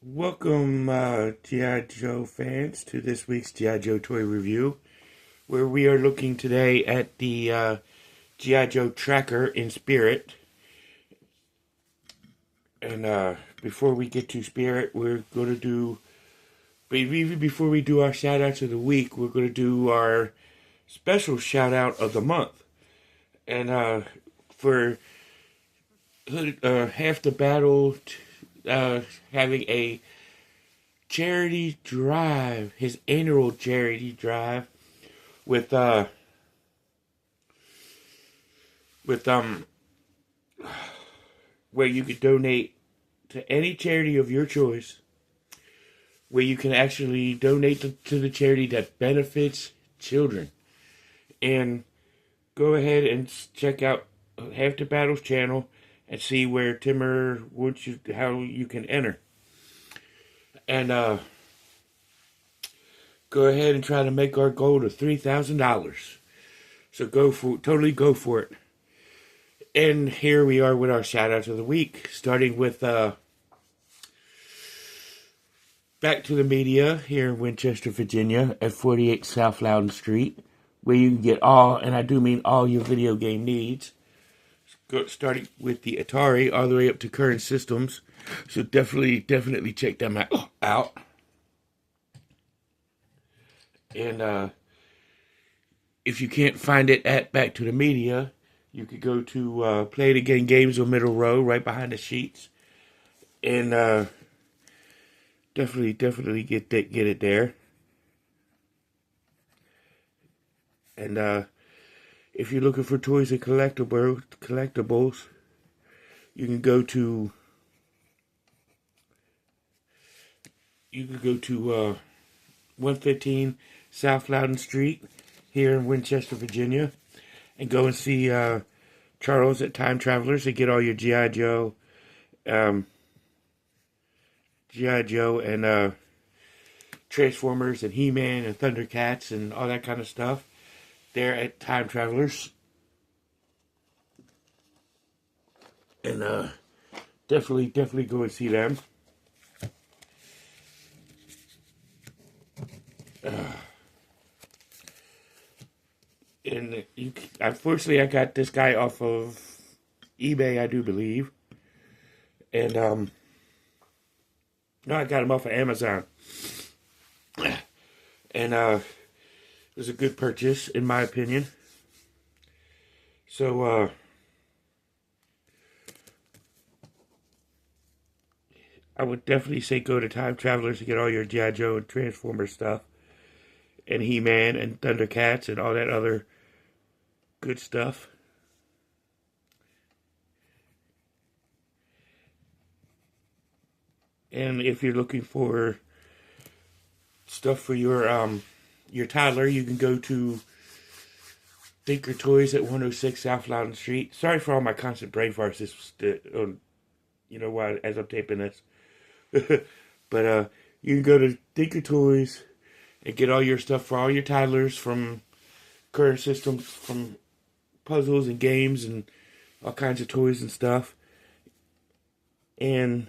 Welcome, G.I. Joe fans, to this week's G.I. Joe toy review, where we are looking today at the G.I. Joe Tracker in Spirit. And before we get to Spirit, we're going to do, even before we do our shout outs of the week, we're going to do our special shout out of the month. And for Half the Battle having a charity drive, his annual charity drive, with where you could donate to any charity of your choice, where you can actually donate to the charity that benefits children. And go ahead and check out Half the Battle's channel and see where Timmer wants you, how you can enter. And go ahead and try to make our goal to $3,000. So totally go for it. And here we are with our shout outs of the week, starting with Back to the Media here in Winchester, Virginia, at 48 South Loudon Street, where you can get all, and I do mean all, your video game needs. Starting with the Atari all the way up to current systems. So definitely check them out. And if you can't find it at Back to the Media, you could go to Play It Again Games on Middle Row, right behind the sheets. And definitely get it there. And if you're looking for toys and collectibles, you can go to 115 South Loudon Street here in Winchester, Virginia, and go and see Charles at Time Travelers and get all your G.I. Joe and Transformers and He-Man and Thundercats and all that kind of stuff there at Time Travelers. And definitely go and see them. And unfortunately, I got this guy off of eBay, I do believe. And no, I got him off of Amazon. And it was a good purchase, in my opinion. So I would definitely say go to Time Travelers to get all your G.I. Joe and Transformer stuff, and He-Man and Thundercats and all that other good stuff. And if you're looking for stuff for your toddler, you can go to Thinker Toys at 106 South Loudon Street. Sorry for all my constant brain farts. While as I'm taping this. But you can go to Thinker Toys and get all your stuff for all your toddlers, from current systems, from puzzles and games and all kinds of toys and stuff. And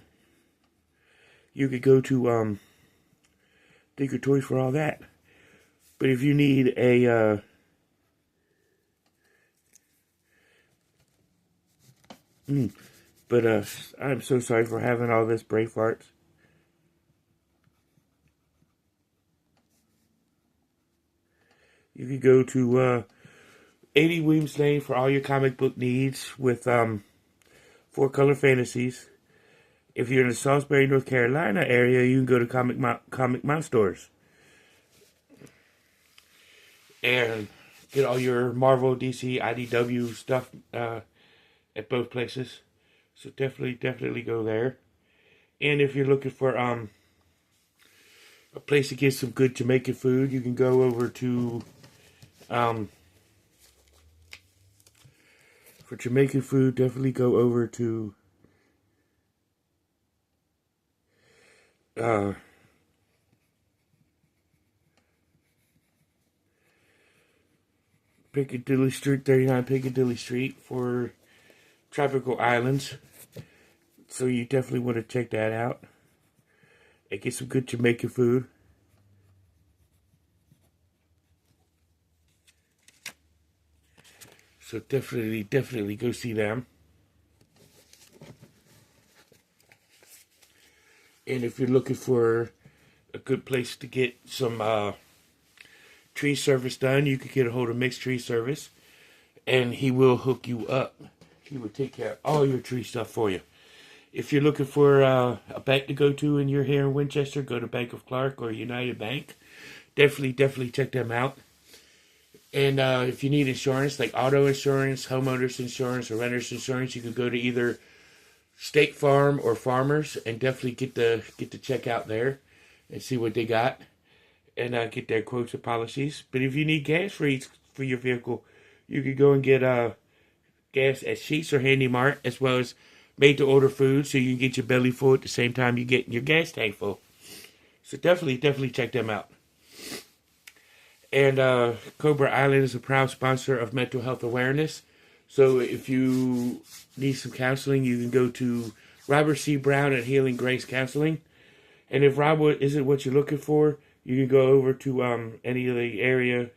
you could go to Thinker Toys for all that. But if you need a I'm so sorry for having all this brain farts. You could go to 80 Williams Lane for all your comic book needs with 4-color fantasies. If you're in the Salisbury, North Carolina area, you can go to Comic Mount stores and get all your Marvel, DC, IDW stuff at both places. So definitely go there. And if you're looking for a place to get some good Jamaican food, you can go over to for Jamaican food, definitely go over to Piccadilly Street, 39 Piccadilly Street for Tropical Islands. So you definitely want to check that out. and get some good Jamaican food. So definitely go see them. And if you're looking for a good place to get some tree service done, you could get a hold of Mixed Tree Service, and he will hook you up. He will take care of all your tree stuff for you. If you're looking for a bank to go to and you're here in Winchester, go to Bank of Clark or United Bank. Definitely check them out. And if you need insurance, like auto insurance, homeowners insurance, or renter's insurance, you can go to either State Farm or Farmers, and definitely get the check out there and see what they got, and get their quotes and policies. But if you need gas for your vehicle, you can go and get gas at Sheetz or Handy Mart, as well as made to order food, so you can get your belly full at the same time you get your gas tank full. So definitely check them out. And Cobra Island is a proud sponsor of mental health awareness. So if you need some counseling, you can go to Robert C. Brown at Healing Grace Counseling. And if Rob isn't what you're looking for, you can go over to any of the area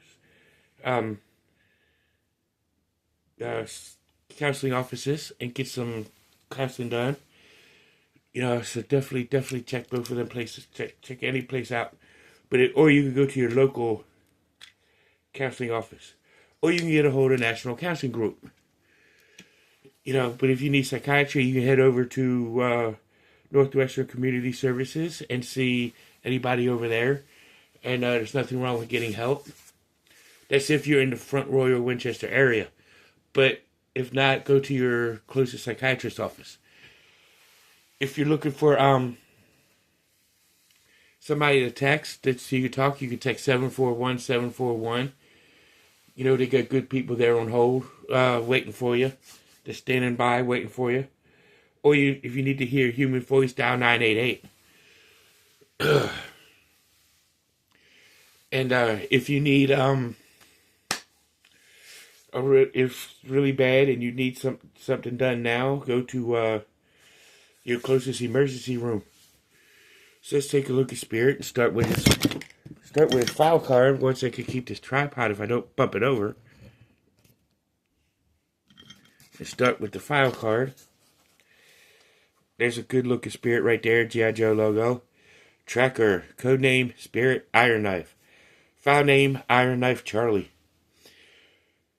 counseling offices and get some counseling done. So definitely check both of them places. Check any place out. Or you can go to your local counseling office. Or you can get a hold of National Counseling Group. But if you need psychiatry, you can head over to Northwestern Community Services and see anybody over there. And there's nothing wrong with getting help. That's if you're in the Front Royal Winchester area. But if not, go to your closest psychiatrist's office. If you're looking for somebody to text so you can talk, you can text 741-741. They got good people there on hold, waiting for you. They're standing by, waiting for you. Or if you need to hear a human voice, dial 988. And if you need, if really bad and you need something done now, go to your closest emergency room. So let's take a look at Spirit and start with his file card. Once I can keep this tripod if I don't bump it over. Let's start with the file card. There's a good look at Spirit right there, G.I. Joe logo. Tracker, codename Spirit Iron Knife. File name Iron Knife Charlie.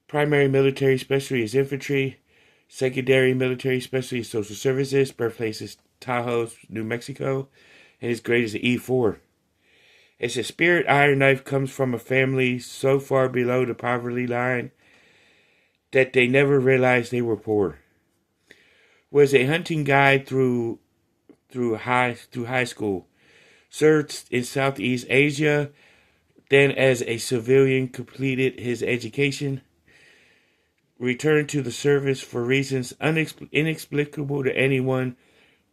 Primary military specialty is infantry. Secondary military specialty is social services. Birthplace is Tahoe, New Mexico. And his grade is an E4. It says Spirit Iron Knife comes from a family so far below the poverty line that they never realized they were poor. Was a hunting guide through high school. Served in Southeast Asia. Then as a civilian completed his education. Returned to the service for reasons inexplicable to anyone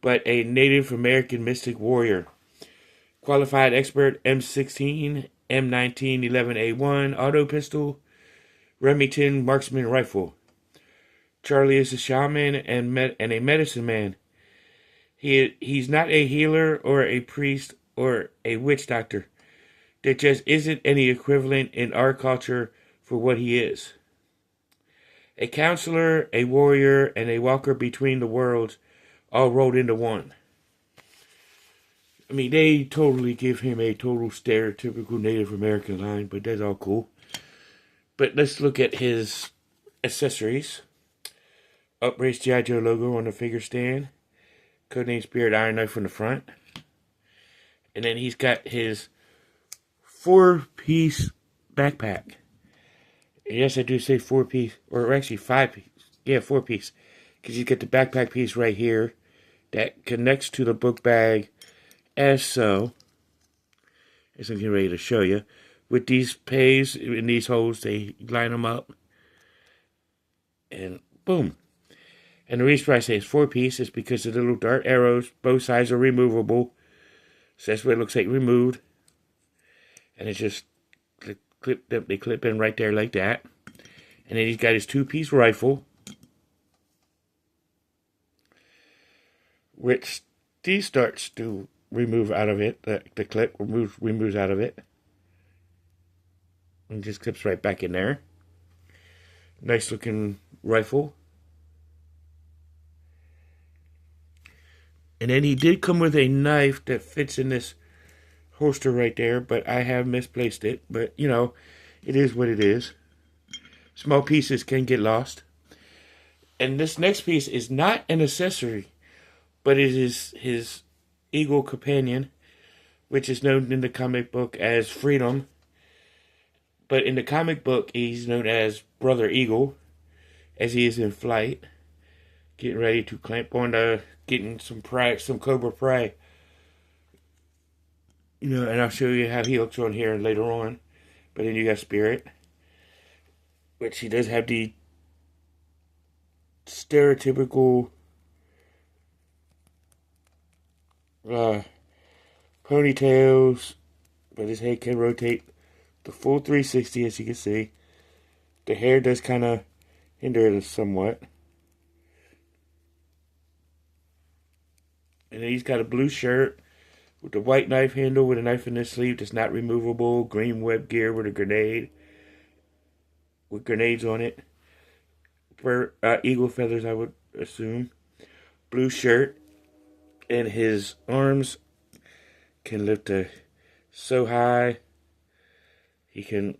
but a Native American mystic warrior. Qualified expert M16, M19, 11A1, auto pistol, Remington marksman rifle. Charlie is a shaman and a medicine man. He's not a healer or a priest or a witch doctor. There just isn't any equivalent in our culture for what he is. A counselor, a warrior, and a walker between the worlds, all rolled into one. I mean, they totally give him a total stereotypical Native American line, but that's all cool. But let's look at his accessories. Upraised G.I. Joe logo on the figure stand. Codename Spirit Iron Knife on the front. And then he's got his 4-piece backpack. Yes, I do say 4-piece, or actually 5-piece. Yeah, 4-piece. Because he's got the backpack piece right here that connects to the book bag as so. As I'm getting ready to show you. With these pays in these holes, they line them up. And boom. And the reason why I say it's 4-piece is because the little dart arrows, both sides are removable. So that's what it looks like removed. And it's just they clip in right there like that. And then he's got his 2-piece rifle. Which these darts do remove out of it. The clip removes out of it. And just clips right back in there. Nice looking rifle. And then he did come with a knife that fits in this holster right there, but I have misplaced it. But, you know, it is what it is. Small pieces can get lost. And this next piece is not an accessory, but it is his Eagle companion, which is known in the comic book as Freedom. But in the comic book, he's known as Brother Eagle, as he is in flight, getting ready to clamp on getting some prey, some cobra prey. You know, and I'll show you how he looks on here later on. But then you got Spirit, which he does have the stereotypical ponytails, but his head can rotate the full 360, as you can see. The hair does kind of hinder it somewhat. And then he's got a blue shirt with a white knife handle with a knife in the sleeve that's not removable. Green web gear with a grenade. With grenades on it. For eagle feathers, I would assume. Blue shirt. And his arms can lift so high. He can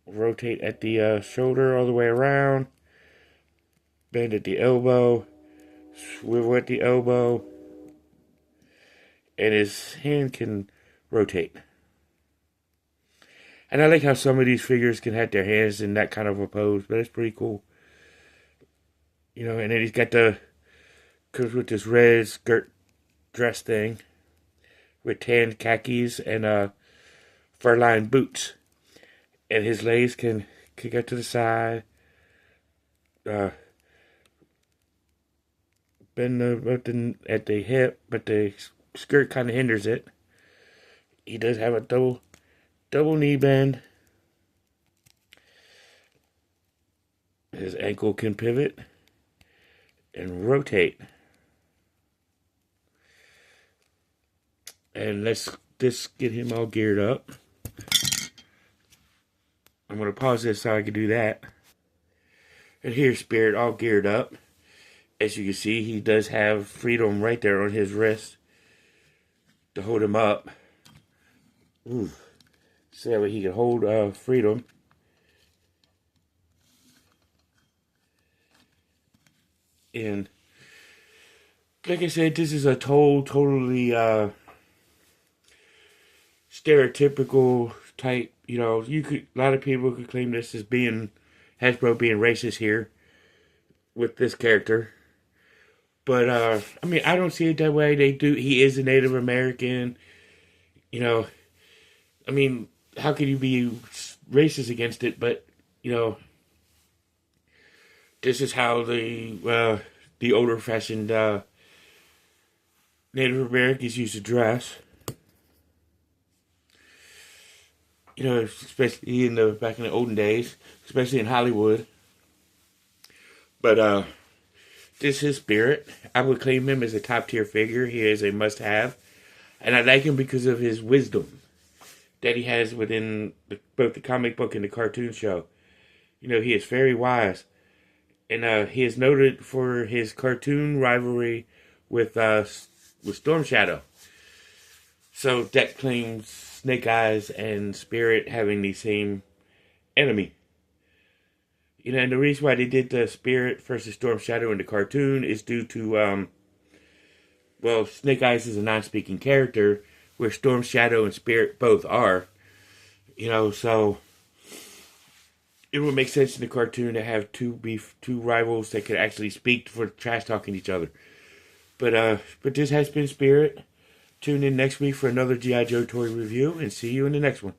rotate at the shoulder all the way around. Bend at the elbow. Swivel at the elbow. And his hand can rotate. And I like how some of these figures can have their hands in that kind of a pose, but it's pretty cool. You know, and then he's got comes with this red skirt dress thing with tan khakis and fur-lined boots. And his legs can kick out to the side. Bend at the hip, but the skirt kind of hinders it. He does have a double knee bend. His ankle can pivot and rotate. And let's just get him all geared up. I'm going to pause this so I can do that. And here's Spirit all geared up. As you can see, he does have Freedom right there on his wrist to hold him up. Ooh. So that way he can hold Freedom. And like I said, this is a totally stereotypical type. You know, a lot of people could claim this as being Hasbro being racist here with this character. But I mean, I don't see it that way. He is a Native American. You know, I mean, how can you be racist against it? But you know, this is how the older fashioned Native Americans used to dress. You know, especially back in the olden days, especially in Hollywood. But this is Spirit. I would claim him as a top tier figure. He is a must have, and I like him because of his wisdom that he has within both the comic book and the cartoon show. You know, he is very wise, and he is noted for his cartoon rivalry with Storm Shadow. So that claims Snake Eyes and Spirit having the same enemy. You know, and the reason why they did the Spirit versus Storm Shadow in the cartoon is due to, well, Snake Eyes is a non-speaking character, where Storm Shadow and Spirit both are. You know, so it would make sense in the cartoon to have two rivals that could actually speak for trash talking each other. But this has been Spirit. Tune in next week for another G.I. Joe toy review, and see you in the next one.